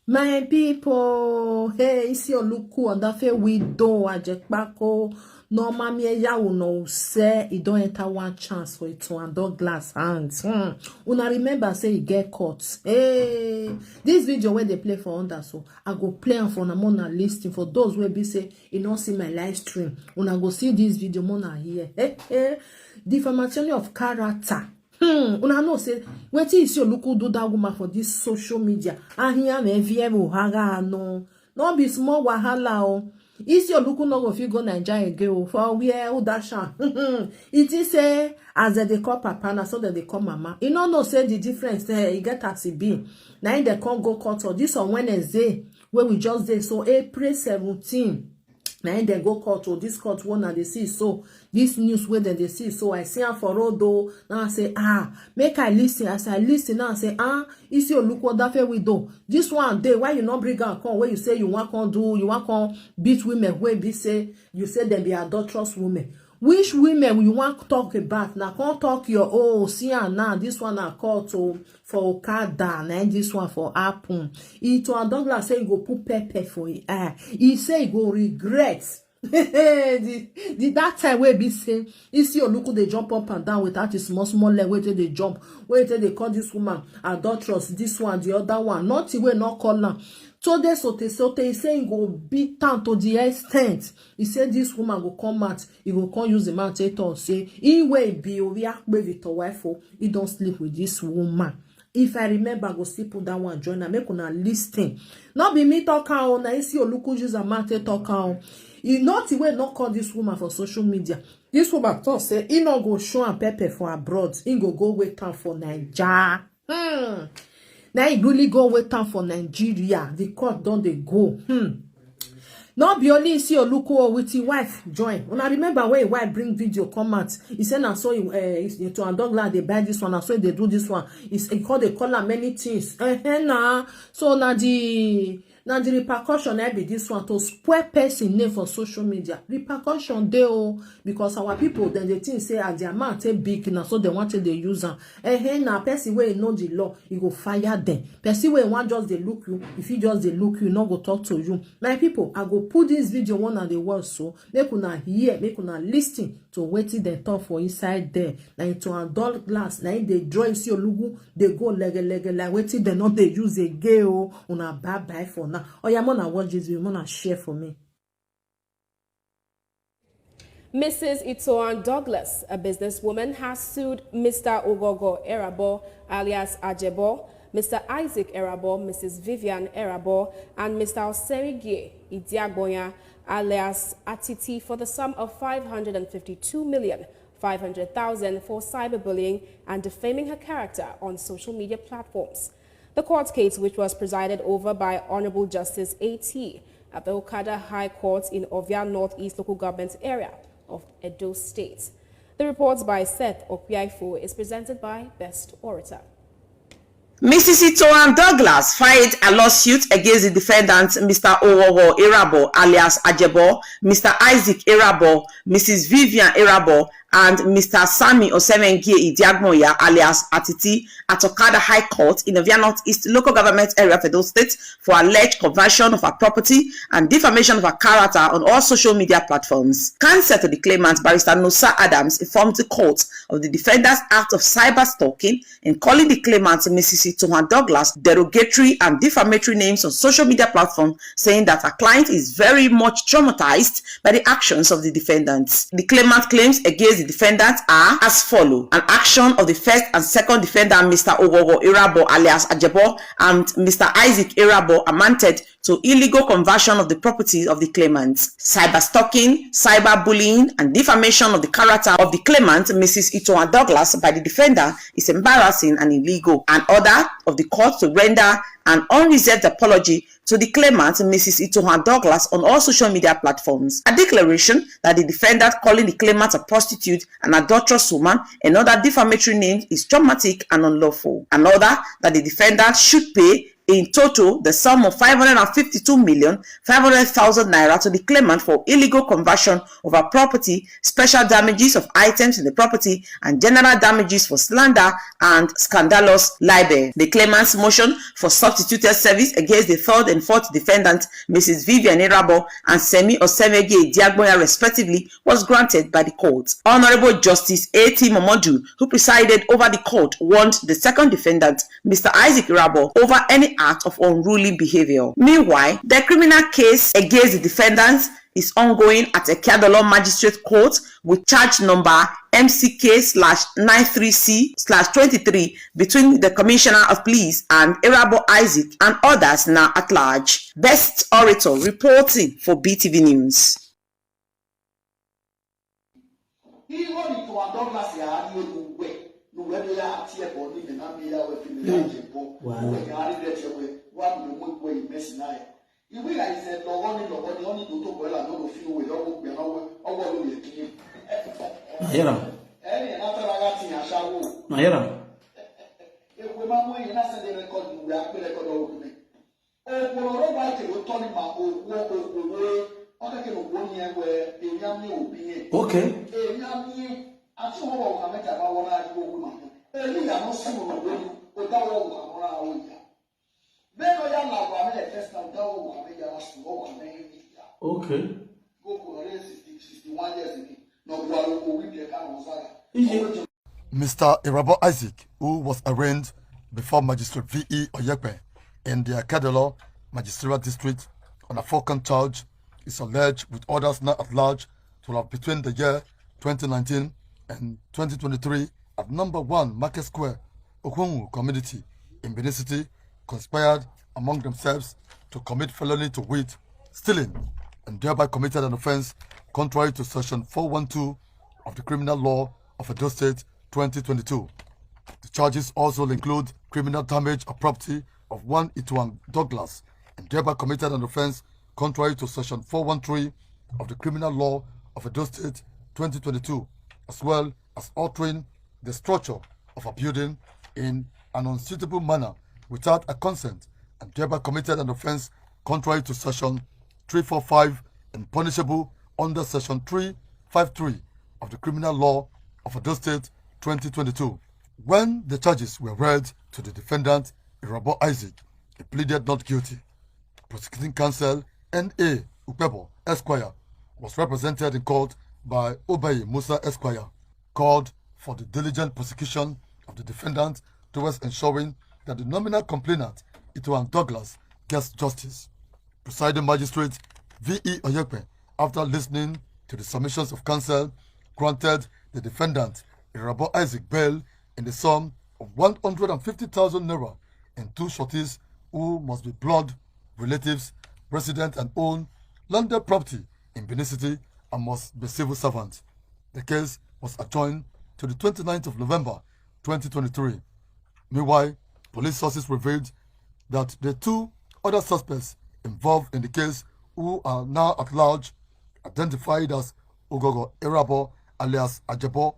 My people, hey, isi0luku and that widow Ajekpak0. No mami ya no say it don't enter one chance for it to handle glass hands. Una remember say he get caught. Hey, this video where they play for under, so I go play am for na listing for those where be say you don't see my live stream. Una go see this video mona here. Hey, defamation of character. Una know say wetin isi0luku do that woman for this social media. And here me VM haga no be small wahala o. isi0luku no go fit go Nigeria again for where udasha. It is say as they call papa na so they call mama. You no know say the difference e get as e be. Na they can't go court or this on Wednesday where we just did so April 17. Now they go court or this court one and they see so this news where they see so I see her for road though. Now I say make I listen. As I listen now I say isi0luku what that we do this one day why you not bring her come where you say you want to beat women where be say you say them be adulterous women. Which women you want to talk about? Now can't talk your see and now this one I call to for Okada and this one for Apple. He to Douglas say he go put pepper for it. He say he go regret. that time where be say isi0luku they jump up and down without his small leg wait till they jump wait till they call this woman adulterous this one the other one not the way not call her. So they sote he say he go beat down to the extent he said this woman go come out he go come use the man to say he will be react with your wife he don't sleep with this woman. If I remember, I go still put that one join and make una listen. Not be me talk on na isi0luku use a man to talk on. He not the way not call this woman for social media. This woman talk say he not go show and pepper for abroad. He go wait time for Nigeria. Now he really go wait time for Nigeria. The court don't they go. Not be only isi0luku with his wife join. When I remember when his wife bring video come out, he said I saw him to a dog like they buy this one, I saw they do this one. He call they call her many things. So now the repercussion be this one to spoil person name for social media. Repercussion they because our people then they think say as the amount big now so they want to they use them. Now person where know the law, you go fire them. Person where want just they look you, if you just they look you, not go talk to you. My people, I go put this video one of the words so make una hear, make una listen to waiting they talk for inside there. Now into adult glass, now they draw isi0luku, they go like waiting they not they use a gay una bye for now. Oh yeah, mona watch this video, mona share for me. Mrs. Itoan Douglas, a businesswoman, has sued Mr. otab0r alias Ajekpak0, Mr. Isaac Erabo, Mrs. VivianEkia, and Mr. Isi0luku alias Atiti for the sum of 552,500,000 for cyberbullying and defaming her character on social media platforms. The court case, which was presided over by Honorable Justice A.T. at the Okada High Court in Ovia Northeast Local Government Area of Edo State. The reports by Seth Okpiaifo is presented by Best Orator. Mrs. Itoan Douglas filed a lawsuit against the defendants Mr. otab0r alias Ajekpak0, Mr. Isaac Erabo, Mrs. VivianEkia, and Mr. Sami Isi0luku alias Atiti at Okada High Court in the Ovia Northeast Local Government Area of Edo State for alleged conversion of her property and defamation of her character on all social media platforms. Counsel to the claimant, Barrister Nosa Adams, informed the court of the defendant's act of cyber stalking in calling the claimant Mrs. Itoan Douglas derogatory and defamatory names on social media platforms, saying that her client is very much traumatized by the actions of the defendants. The claimant claims against the defendants are as follows: an action of the first and second defendant, Mr. otab0r alias Ajekpak0, and Mr. Isaac Erabo, amounted to illegal conversion of the property of the claimants, cyber stalking, cyber bullying, and defamation of the character of the claimant, Mrs. Itoan Douglas, by the defendant is embarrassing and illegal. An order of the court to render an unreserved apology to the claimant, Mrs. Itoan Douglas, on all social media platforms. A declaration that the defendant calling the claimant a prostitute, an adulterous woman, and other defamatory names is traumatic and unlawful. An order that the defendant should pay in total the sum of 552,500,000 naira to the claimant for illegal conversion of her property, special damages of items in the property, and general damages for slander and scandalous libel. The claimant's motion for substituted service against the third and fourth defendants, Mrs. VivianEkia and Semi Osemege Diagboya respectively, was granted by the court. Honorable Justice A.T. Momodu, who presided over the court, warned the second defendant, Mr. Ajekpak0, over any act of unruly behavior. Meanwhile, the criminal case against the defendants is ongoing at Otab0r Magistrate Court with charge number MCK/93C/23 between the Commissioner of Police and Ajekpak0 and others now at large. Best Orator reporting for BTV News. Okay. Okay. Mr. Irabo Isaac, who was arraigned before Magistrate V.E. Ajekpak in the Otab0r Magistrate District on a 4-count charge, is alleged with others now at large to have between the year 2019 and 2023 at number 1 Market Square, Okungu community in Benin City, conspired among themselves to commit felony to wit, stealing, and thereby committed an offense contrary to section 412 of the Criminal Law of Edo State 2022. The charges also include criminal damage of property of one Ituan Douglas, and thereby committed an offense contrary to section 413 of the Criminal Law of Edo State 2022, as well as altering the structure of a building in an unsuitable manner without a consent, and thereby committed an offense contrary to section 345 and punishable under section 353 of the Criminal Law of Edo State 2022. When the charges were read to the defendant, Irabo Isaac, he pleaded not guilty. Prosecuting counsel N.A. Ukpebo Esquire was represented in court by Obayi Musa Esquire, called for the diligent prosecution of the defendant towards ensuring that the nominal complainant, Ituan Douglas, gets justice. Presiding Magistrate V.E. Ajekpak, after listening to the submissions of counsel, granted the defendant Irabo Isaac bail in the sum of 150,000 naira in 2 shorties who must be blood relatives, resident and own landed property in Benin City and must be civil servants. The case was adjourned to the 29th of November 2023. Meanwhile, police sources revealed that the 2 other suspects involved in the case, who are now at large, identified as Ogogo Irabo alias Ajekpak0